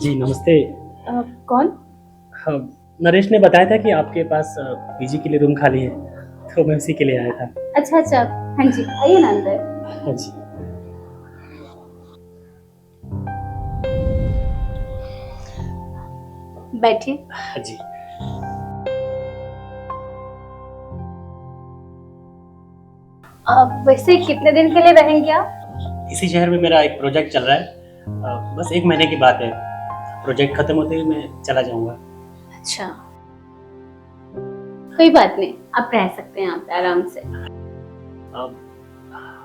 जी नमस्ते। कौन? हाँ, नरेश ने बताया था कि आपके पास पीजी के लिए रूम खाली है, तो मैं उसी के लिए आया था। अच्छा अच्छा। हाँ जी, आइए ना अंदर। हाँ जी। बैठिए। हाँ जी। वैसे कितने दिन के लिए रहेंगे आप? इसी शहर में मेरा एक प्रोजेक्ट चल रहा है। बस 1 महीने की बात है। प्रोजेक्ट खत्म होते ही मैं चला जाऊंगा। अच्छा, कोई बात नहीं, आप रह सकते हैं यहाँ पे आराम से।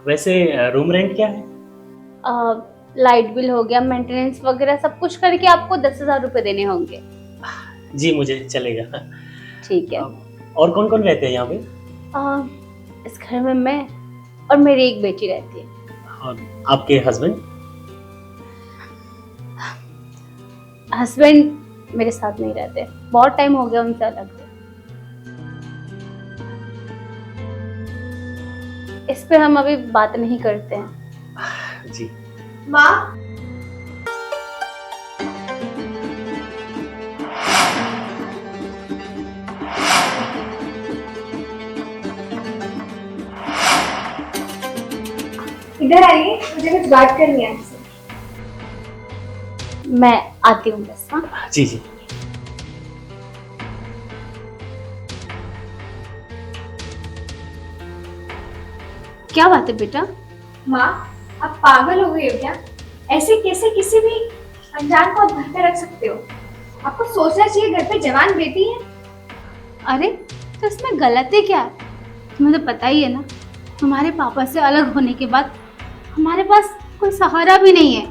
वैसे रूम रेंट क्या है? लाइट बिल हो गया, मेंटेनेंस वगैरह सब कुछ करके आपको 10,000 रुपये देने होंगे। जी मुझे चलेगा। ठीक है। और कौन कौन रहते हैं यहाँ पे? इस घर में मैं और मेरी एक बेटी रहती है। और आपके हस्बैंड? हस्बैंड मेरे साथ नहीं रहते, बहुत टाइम हो गया उनसे अलग हुए। इस पे हम अभी बात नहीं करते हैं। जी। माँ, इधर आइए, मुझे कुछ बात करनी है आपसे। मैं आती हूँ बस। हाँ, जी जी। क्या बात है बेटा? माँ, आप पागल हो गई हो क्या? ऐसे कैसे किसी भी अनजान को आप घर पे रख सकते हो? आपको सोचना चाहिए, घर पे जवान बेटी है। अरे तो इसमें गलती क्या है? तुम्हें तो पता ही है ना, तुम्हारे पापा से अलग होने के बाद हमारे पास कोई सहारा भी नहीं है।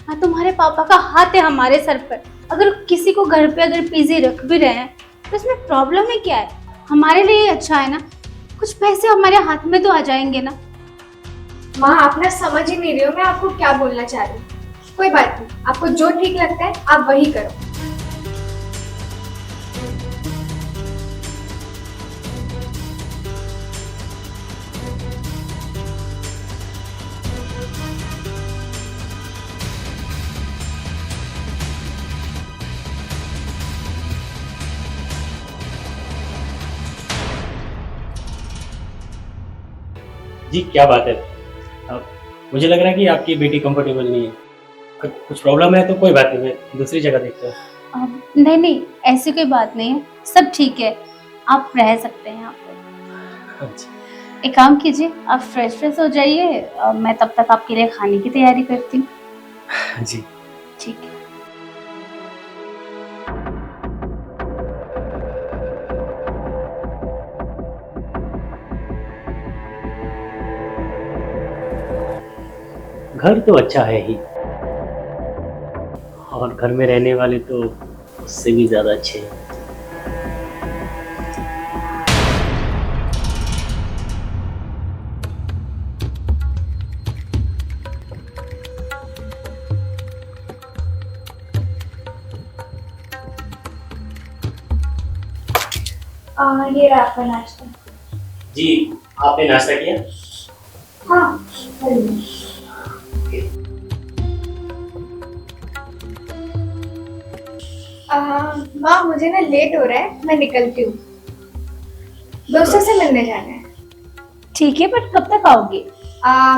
ना तुम्हारे पापा का हाथ है हमारे सर पर। अगर किसी को घर पे अगर पीजी रख भी रहे हैं तो इसमें प्रॉब्लम है क्या है? हमारे लिए अच्छा है ना, कुछ पैसे हमारे हाथ में तो आ जाएंगे ना। माँ, आप ना समझ ही नहीं रहे हो मैं आपको क्या बोलना चाह रही हूँ। कोई बात नहीं, आपको जो ठीक लगता है आप वही करो। जी क्या बात है। मुझे लग रहा है कि आपकी बेटी कंफर्टेबल नहीं है। कुछ प्रॉब्लम है तो कोई बात नहीं, मैं दूसरी जगह देखता हूँ। नहीं नहीं, ऐसी कोई बात नहीं है, सब ठीक है, आप रह सकते हैं यहाँ पे। हाँ जी। एक काम कीजिए, आप फ्रेश हो जाइए, मैं तब तक आपके लिए खाने की तैयारी करती हूँ। हाँ जी। ठीक है। घर तो अच्छा है ही, और घर में रहने वाले तो उससे भी ज़्यादा अच्छे हैं। ये रहा आपका नाश्ता। जी, आपने नाश्ता किया? हाँ, जरूर। माँ, मुझे ना लेट हो रहा है, मैं निकलती हूँ। दोस्तों से मिलने जाना है। ठीक है, बट कब तक आओगे?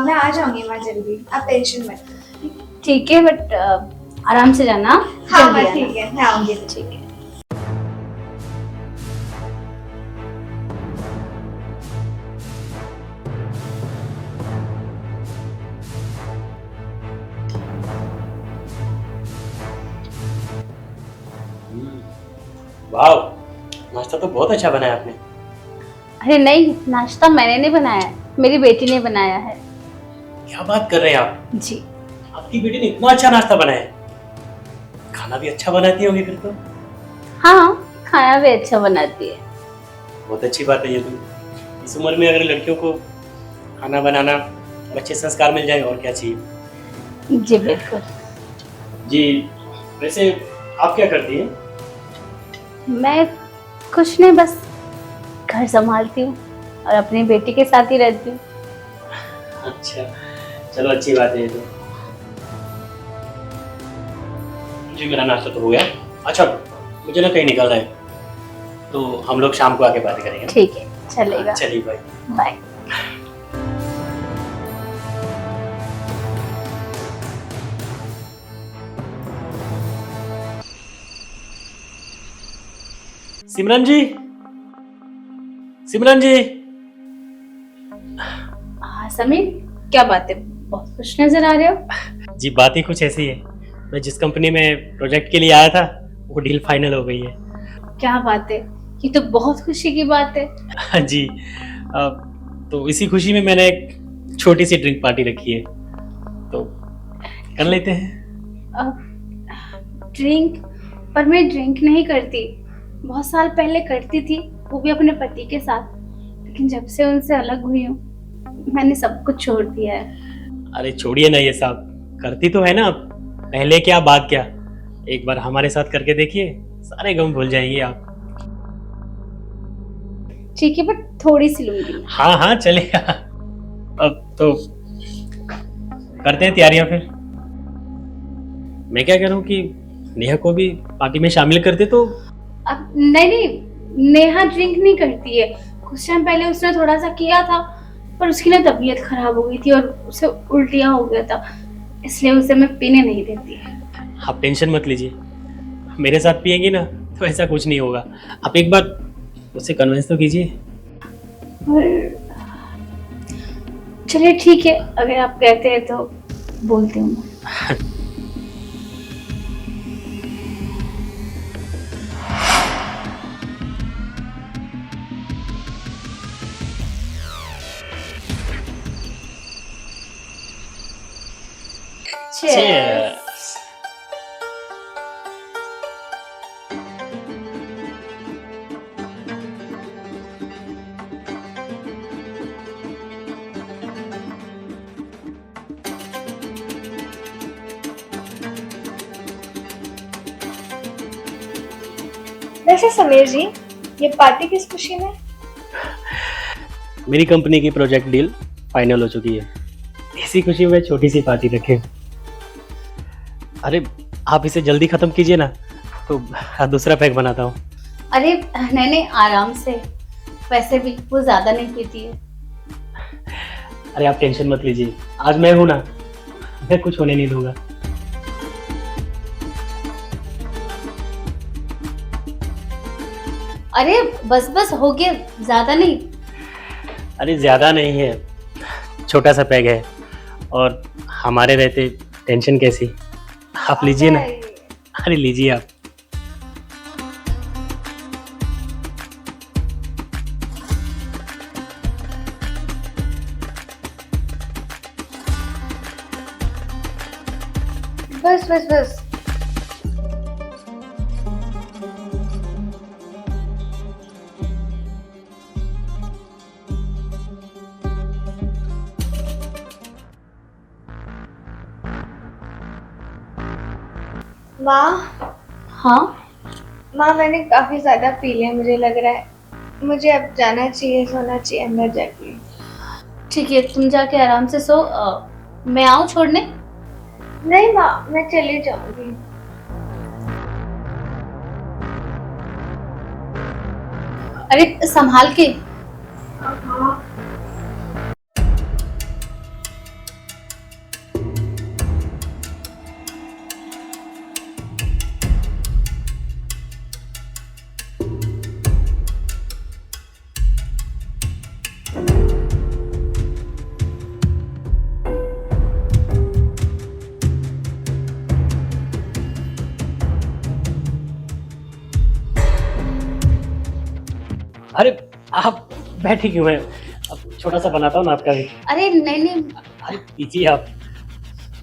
मैं आ जाऊंगी माँ जल्दी, आप टेंशन मत लो। ठीक है, बट आराम से जाना। हाँ जल्दी माँ, आना। ठीक है, मैं आऊंगी। ठीक है। वाह, नाश्ता तो बहुत अच्छा बनाया आपने। अरे नहीं, नाश्ता मैंने नहीं बनाया है, मेरी बेटी ने बनाया है। क्या बात कर रहे हैं आप? जी। आपकी बेटी ने इतना अच्छा नाश्ता बनाया है। खाना भी अच्छा बनाती होगी फिर तो। हाँ, खाना भी अच्छा बनाती है। बहुत अच्छी बात है ये तो। इस उम्र में अगर लड़कियों को खाना बनाना और अच्छे संस्कार मिल जाए और क्या चाहिए। जी बिल्कुल। जी, वैसे आप क्या करती हैं? मैं कुछ नहीं, बस घर संभालती हूँ और अपनी बेटी के साथ ही रहती हूँ। अच्छा, चलो अच्छी बात है ये तो। जी मेरा नाश्ता तो हो गया। अच्छा मुझे ना कहीं निकलना है, तो हम लोग शाम को आके बात करेंगे। ठीक है, चलेगा। चलिए भाई। बाय। सिमरन जी, सिमरन जी। हाँ समीर, क्या बात है, बहुत खुश नजर आ रहे हो। जी बात ही कुछ ऐसी है, मैं जिस कंपनी में प्रोजेक्ट के लिए आया था वो डील फाइनल हो गई है। क्या बात है, ये तो बहुत खुशी की बात है। हाँ जी। तो इसी खुशी में मैंने एक छोटी सी ड्रिंक पार्टी रखी है, तो कर लेते हैं। ड्रिंक? पर मैं ड्रिंक नहीं करती, बहुत साल पहले करती थी, वो भी अपने पति के साथ, लेकिन जब से उनसे अलग हुई हूँ मैंने सब कुछ छोड़ दिया है। अरे छोड़िए ना ये सब, करती तो है ना आप, पहले क्या बात क्या, एक बार हमारे साथ करके देखिए, सारे गम भूल जाएंगे आप। ठीक है, बट थोड़ी सी लूंगी। हाँ हाँ चलेगा। अब तो करते हैं तैयारियां फिर। मैं क्या कह रहा हूँ कि नेहा को भी पार्टी में शामिल करते तो। अब नहीं नहीं, नेहा ड्रिंक नहीं करती है, कुछ टाइम पहले उसने थोड़ा सा किया था, पर उसकी ना तबीयत खराब हो गई थी और उसे उल्टियाँ हो गया था, इसलिए उसे मैं पीने नहीं देती। आप टेंशन मत लीजिए, मेरे साथ पिएंगी ना तो ऐसा कुछ नहीं होगा। आप एक बार उसे कन्विंस तो कीजिए। और चलिए ठीक है, अगर आप कहते हैं तो बोलती हूँ मैं। Cheers. वैसे समीर जी, ये पार्टी किस खुशी में? मेरी कंपनी की प्रोजेक्ट डील फाइनल हो चुकी है, इसी खुशी में छोटी सी पार्टी रखें। अरे आप इसे जल्दी खत्म कीजिए ना, तो दूसरा पैक बनाता हूँ। अरे नहीं नहीं, आराम से, वैसे भी वो ज्यादा नहीं पीती है। अरे आप टेंशन मत लीजिए, आज मैं हूं ना, मैं कुछ होने नहीं दूंगा। अरे बस बस हो गया, ज्यादा नहीं। अरे ज्यादा नहीं है, छोटा सा पैग है, और हमारे रहते टेंशन कैसी। आप लीजिए ना, अरे लीजिए आप। बस बस बस। माँ, हाँ माँ मैंने काफी ज्यादा पी लिया, मुझे लग रहा है मुझे अब जाना चाहिए, सोना चाहिए अंदर जाके। ठीक है, तुम जाके आराम से सो, मैं आऊँ छोड़ने? नहीं माँ, मैं चली जाऊंगी। अरे संभाल के। अरे आप बैठे क्यों हैं, अब छोटा सा बनाता हूँ ना आपका भी। अरे नहीं नहीं, अरे पीजिए आप।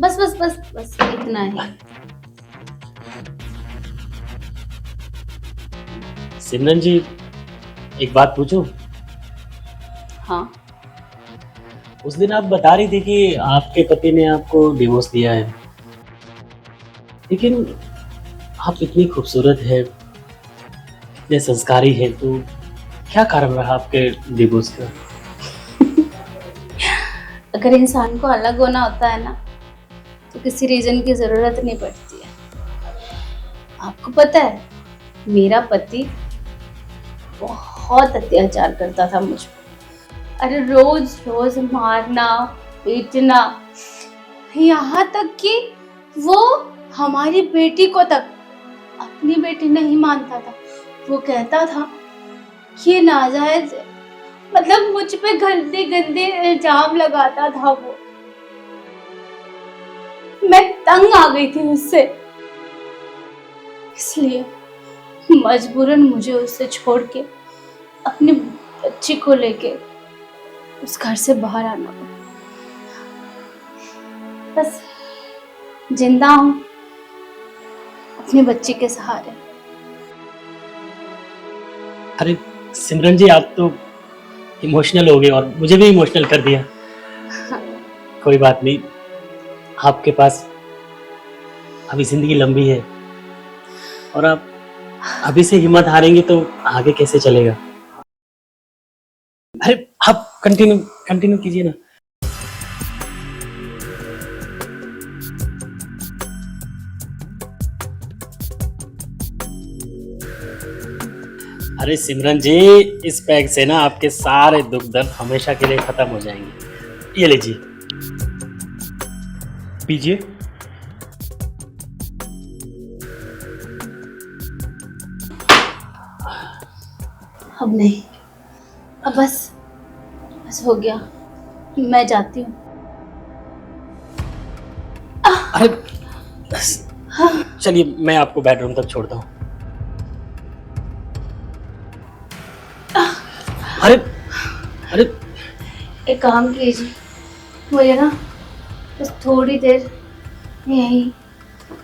बस बस बस बस, इतना ही। सिमरन जी, एक बात पूछूं? हाँ उस दिन आप बता रही थी कि आपके पति ने आपको डिवोर्स दिया है, लेकिन आप इतनी खूबसूरत है, इतने संस्कारी है, तो क्या कारण रहा आपके डिवोर्स का? अगर इंसान को अलग होना होता है ना, तो किसी रीजन की जरूरत नहीं पड़ती है। आपको पता है मेरा पति बहुत अत्याचार करता था मुझ पर। अरे रोज रोज मारना पीटना, यहाँ तक कि वो हमारी बेटी को तक अपनी बेटी नहीं मानता था। वो कहता था कि ये नाजायज है, मतलब मुझ पे गंदे गंदे इल्जाम लगाता था वो। मैं तंग आ गई थी उससे, इसलिए मजबूरन मुझे उससे छोड़ के अपनी बच्ची को लेके उस घर से बाहर आना पड़ा। बस जिंदा हूं अपनी बच्ची के सहारे। अरे सिमरन जी, आप तो इमोशनल हो गए और मुझे भी इमोशनल कर दिया। कोई बात नहीं, आपके पास अभी जिंदगी लंबी है और आप अभी से हिम्मत हारेंगे तो आगे कैसे चलेगा। अरे आप कंटिन्यू कीजिए ना। अरे सिमरन जी, इस पैक से ना आपके सारे दुख दर्द हमेशा के लिए खत्म हो जाएंगे। ये लीजिए, पीजिए। अब नहीं, अब बस हो गया, मैं जाती हूँ। अरे चलिए, मैं आपको बेडरूम तक छोड़ता हूँ। अरे अरे एक काम कीजिए, मुझे ना बस थोड़ी देर यहीं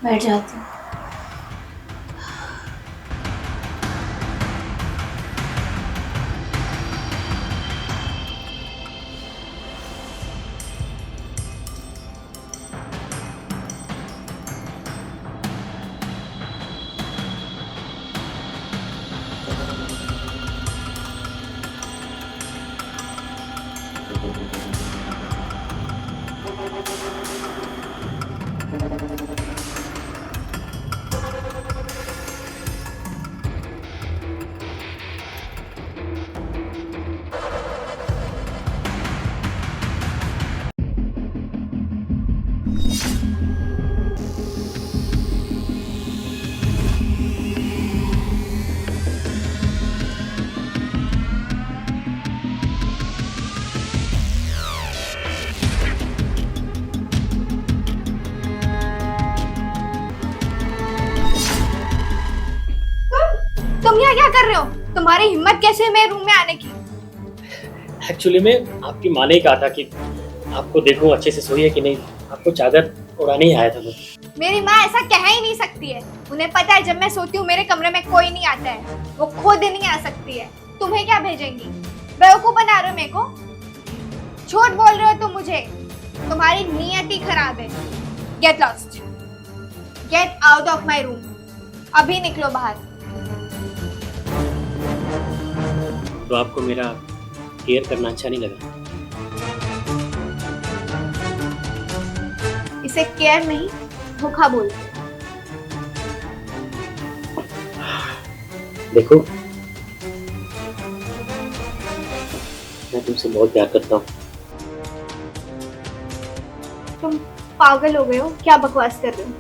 बैठ जाती हूँ। तुम यहाँ क्या कर रहे हो? तुम्हारी हिम्मत कैसे है मेरे रूम में आने की? एक्चुअली में आपकी माँ ने कहा था कि आपको देखूं अच्छे से सोई है कि नहीं, आपको चादर उड़ाने ही आया था मैं। मेरी माँ ऐसा कह ही नहीं सकती है। उन्हें पता है जब मैं सोती हूँ मेरे कमरे में कोई नहीं आता है। वो खुद नहीं आ सकती है। तुम्हें क्या भेजेंगी? बेवकूफ बना रहे हो मेरे को? झूठ बोल रहे हो तुम मुझे। तुम्हारी नीयत ही खराब है। Get lost, get out of my room. अभी निकलो बाहर। तो आपको मेरा केयर करना अच्छा नहीं लगा? इसे केयर नहीं, धोखा बोलते हैं। देखो, मैं तुमसे बहुत प्यार करता हूँ। तुम पागल हो गए हो? क्या बकवास कर रहे हो?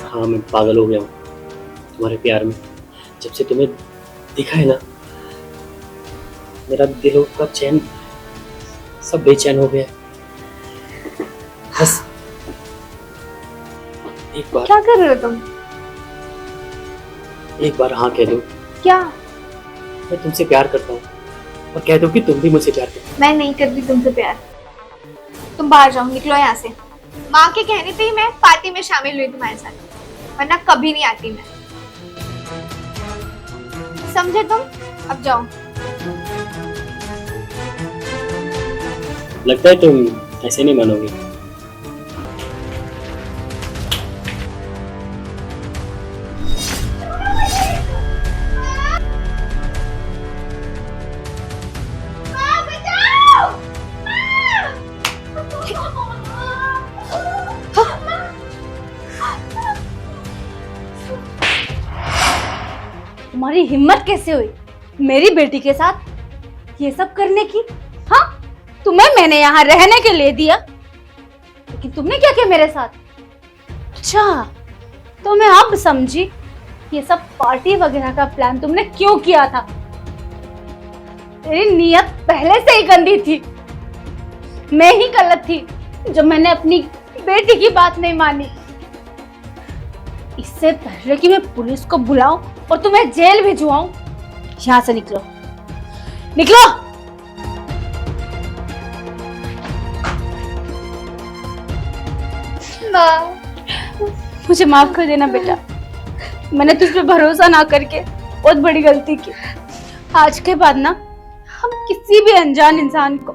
हाँ, मैं पागल हो गया हूँ तुम्हारे प्यार में। जब से तुम्हें दिखा है ना, मेरा दिलों का चैन सब बेचैन हो गया। बस एक बार, क्या कर रहे हो तुम? एक बार हाँ कह दो। क्या? मैं तुमसे प्यार करता हूँ और कह दो कि तुम भी मुझसे प्यार करते हो। मैं नहीं करती तुमसे प्यार। तुम बाहर जाओ, निकलो यहाँ से। माँ के कहने पे ही मैं पार्टी में शामिल हुई तुम्हारे साथ, वरना कभी नहीं आती मैं। समझे तुम? अब जाओ। लगता है तुम ऐसे नहीं मानोगी। तुम्हारी हिम्मत कैसे हुई मेरी बेटी के साथ ये सब करने की? हाँ, तुम्हें मैंने यहाँ रहने के लिए दिया, लेकिन तुमने क्या किया मेरे साथ? अच्छा, तो मैं अब समझी ये सब पार्टी वगैरह का प्लान तुमने क्यों किया था। तेरी नीयत पहले से ही गंदी थी। मैं ही गलत थी जो मैंने अपनी बेटी की बात नहीं मानी। इससे पहले कि मैं पुलिस को बुलाऊं और तुम्हें जेल भिजवाऊं, यहाँ से निकलो, निकलो। माँ, मुझे माफ कर देना बेटा, मैंने तुझ पे भरोसा ना करके बहुत बड़ी गलती की। आज के बाद ना हम किसी भी अनजान इंसान को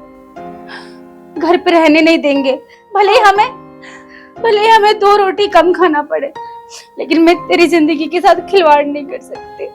घर पे रहने नहीं देंगे। भले ही हमें 2 रोटी कम खाना पड़े, लेकिन मैं तेरी जिंदगी के साथ खिलवाड़ नहीं कर सकती।